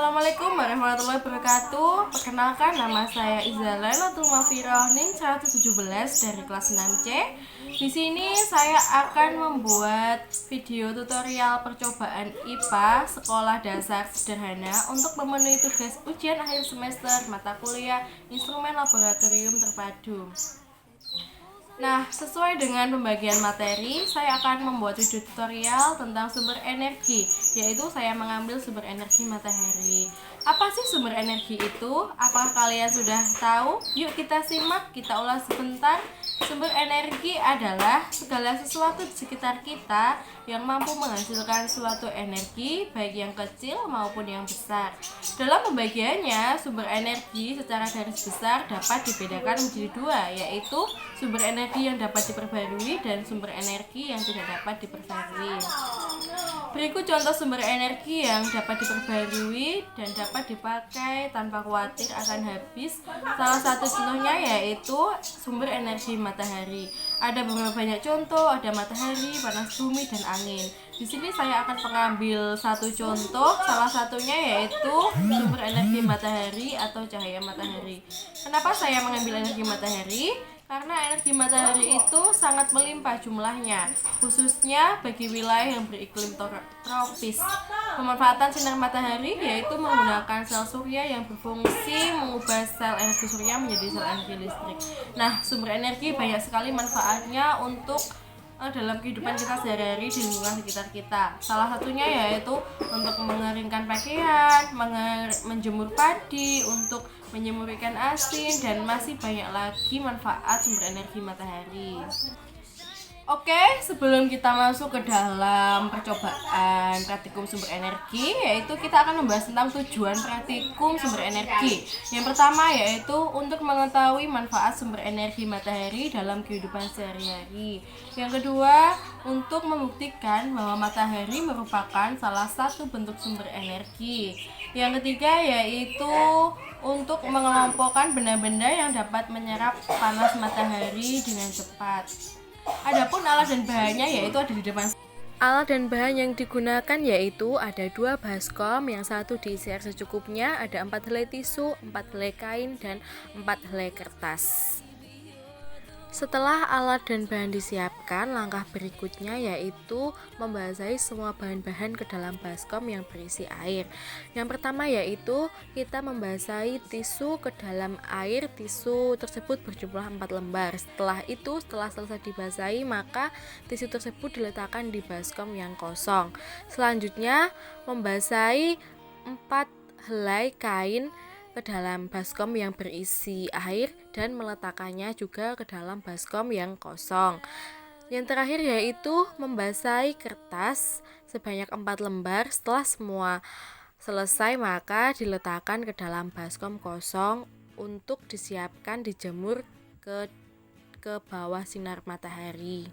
Assalamualaikum warahmatullahi wabarakatuh. Perkenalkan, nama saya Iza Lailatul Mafiroh NIM 117 dari kelas 6C. Di sini saya akan membuat video tutorial percobaan IPA sekolah dasar sederhana untuk memenuhi tugas ujian akhir semester mata kuliah instrumen laboratorium terpadu. Nah, sesuai dengan pembagian materi, saya akan membuat video tutorial tentang sumber energi, yaitu saya mengambil sumber energi matahari. Apa sih sumber energi itu? Apakah kalian sudah tahu? Yuk kita simak, kita ulas sebentar. Sumber energi adalah segala sesuatu di sekitar kita yang mampu menghasilkan suatu energi, baik yang kecil maupun yang besar. Dalam pembagiannya, sumber energi secara garis besar dapat dibedakan menjadi dua, yaitu sumber energi yang dapat diperbarui dan sumber energi yang tidak dapat diperbarui. Berikut contoh sumber energi yang dapat diperbarui dan dapat dipakai tanpa khawatir akan habis. Salah satu contohnya yaitu sumber energi matahari. Ada beberapa banyak contoh, ada matahari, panas bumi, dan angin. Di sini saya akan mengambil satu contoh, salah satunya yaitu sumber energi matahari atau cahaya matahari. Kenapa saya mengambil energi matahari? Karena energi matahari itu sangat melimpah jumlahnya, khususnya bagi wilayah yang beriklim tropis. Pemanfaatan sinar matahari yaitu menggunakan sel surya yang berfungsi mengubah sel energi surya menjadi sel energi listrik. Nah, sumber energi banyak sekali manfaatnya untuk dalam kehidupan kita sehari-hari di lingkungan sekitar kita. Salah satunya yaitu untuk mengeringkan pakaian, menjemur padi, untuk menyemur ikan asin, dan masih banyak lagi manfaat sumber energi matahari. Oke, sebelum kita masuk ke dalam percobaan praktikum sumber energi, yaitu kita akan membahas tentang tujuan praktikum sumber energi. Yang pertama yaitu untuk mengetahui manfaat sumber energi matahari dalam kehidupan sehari-hari. Yang kedua, untuk membuktikan bahwa matahari merupakan salah satu bentuk sumber energi. Yang ketiga yaitu untuk mengelompokkan benda-benda yang dapat menyerap panas matahari dengan cepat. Adapun alat dan bahannya yaitu ada di depan. Alat dan bahan yang digunakan yaitu ada 2 baskom, yang satu diisi air secukupnya, ada 4 helai tisu, 4 helai kain, dan 4 helai kertas. Setelah alat dan bahan disiapkan, langkah berikutnya yaitu membasahi semua bahan-bahan ke dalam baskom yang berisi air. Yang pertama yaitu kita membasahi tisu ke dalam air. Tisu tersebut berjumlah 4 lembar. Setelah itu, setelah selesai dibasahi, maka tisu tersebut diletakkan di baskom yang kosong. Selanjutnya, membasahi 4 helai kain ke dalam baskom yang berisi air dan meletakkannya juga ke dalam baskom yang kosong. Yang terakhir yaitu membasahi kertas sebanyak 4 lembar. Setelah semua selesai, maka diletakkan ke dalam baskom kosong untuk disiapkan dijemur ke bawah sinar matahari.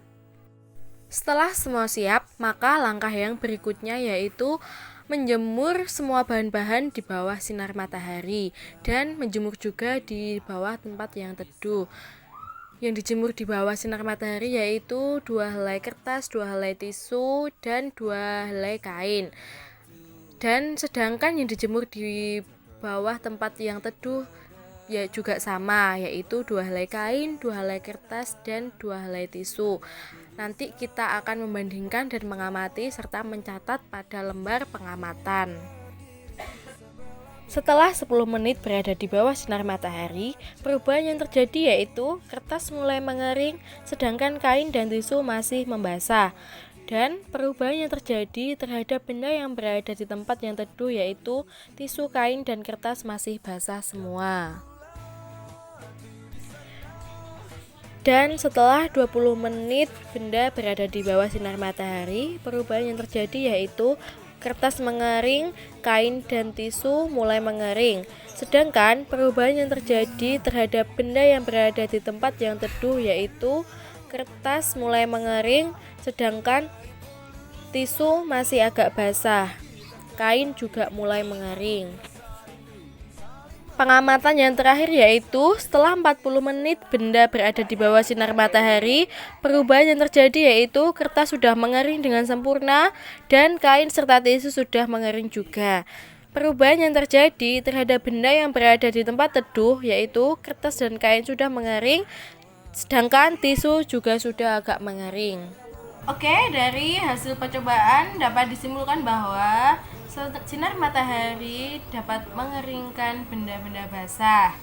Setelah semua siap, maka langkah yang berikutnya yaitu menjemur semua bahan-bahan di bawah sinar matahari dan menjemur juga di bawah tempat yang teduh. Yang dijemur di bawah sinar matahari yaitu 2 helai kertas, 2 helai tisu, dan 2 helai kain. Dan sedangkan yang dijemur di bawah tempat yang teduh ya juga sama, yaitu 2 helai kain, 2 helai kertas, dan 2 helai tisu. Nanti kita akan membandingkan dan mengamati serta mencatat pada lembar pengamatan. Setelah 10 menit berada di bawah sinar matahari, perubahan yang terjadi yaitu kertas mulai mengering, sedangkan kain dan tisu masih membasah. Dan perubahan yang terjadi terhadap benda yang berada di tempat yang teduh yaitu tisu, kain, dan kertas masih basah semua. Dan setelah 20 menit benda berada di bawah sinar matahari, perubahan yang terjadi yaitu kertas mengering, kain dan tisu mulai mengering. Sedangkan perubahan yang terjadi terhadap benda yang berada di tempat yang teduh yaitu kertas mulai mengering, sedangkan tisu masih agak basah. Kain juga mulai mengering. Pengamatan yang terakhir yaitu setelah 40 menit benda berada di bawah sinar matahari, perubahan yang terjadi yaitu kertas sudah mengering dengan sempurna dan kain serta tisu sudah mengering juga. Perubahan yang terjadi terhadap benda yang berada di tempat teduh, yaitu kertas dan kain sudah mengering, sedangkan tisu juga sudah agak mengering. Oke, dari hasil percobaan dapat disimpulkan bahwa sinar matahari dapat mengeringkan benda-benda basah,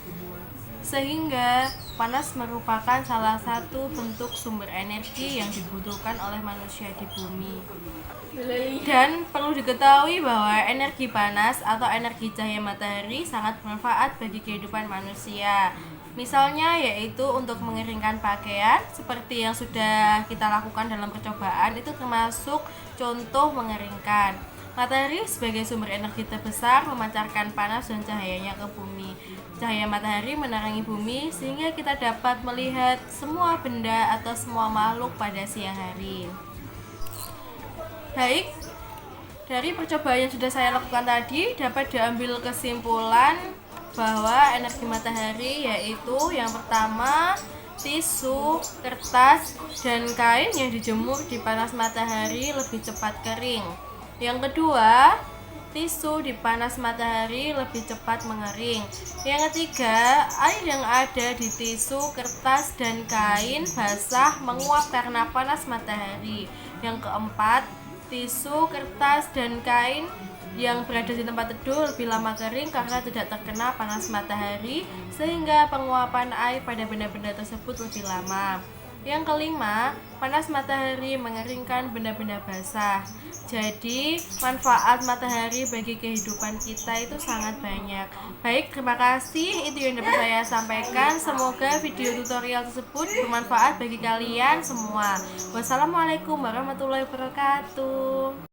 sehingga panas merupakan salah satu bentuk sumber energi yang dibutuhkan oleh manusia di bumi. Dan perlu diketahui bahwa energi panas atau energi cahaya matahari sangat bermanfaat bagi kehidupan manusia. Misalnya yaitu untuk mengeringkan pakaian seperti yang sudah kita lakukan dalam percobaan, itu termasuk contoh mengeringkan. Matahari sebagai sumber energi terbesar memancarkan panas dan cahayanya ke bumi. Cahaya matahari menerangi bumi sehingga kita dapat melihat semua benda atau semua makhluk pada siang hari. Baik, dari percobaan yang sudah saya lakukan tadi dapat diambil kesimpulan bahwa energi matahari yaitu yang pertama tisu, kertas, dan kain yang dijemur di panas matahari lebih cepat kering. Yang kedua, tisu di panas matahari lebih cepat mengering. Yang ketiga, air yang ada di tisu, kertas, dan kain basah menguap karena panas matahari. Yang keempat, tisu, kertas, dan kain yang berada di tempat teduh lebih lama kering karena tidak terkena panas matahari, sehingga penguapan air pada benda-benda tersebut lebih lama. Yang kelima, panas matahari mengeringkan benda-benda basah. Jadi, manfaat matahari bagi kehidupan kita itu sangat banyak. Baik, terima kasih. Itu yang dapat saya sampaikan. Semoga video tutorial tersebut bermanfaat bagi kalian semua. Wassalamualaikum warahmatullahi wabarakatuh.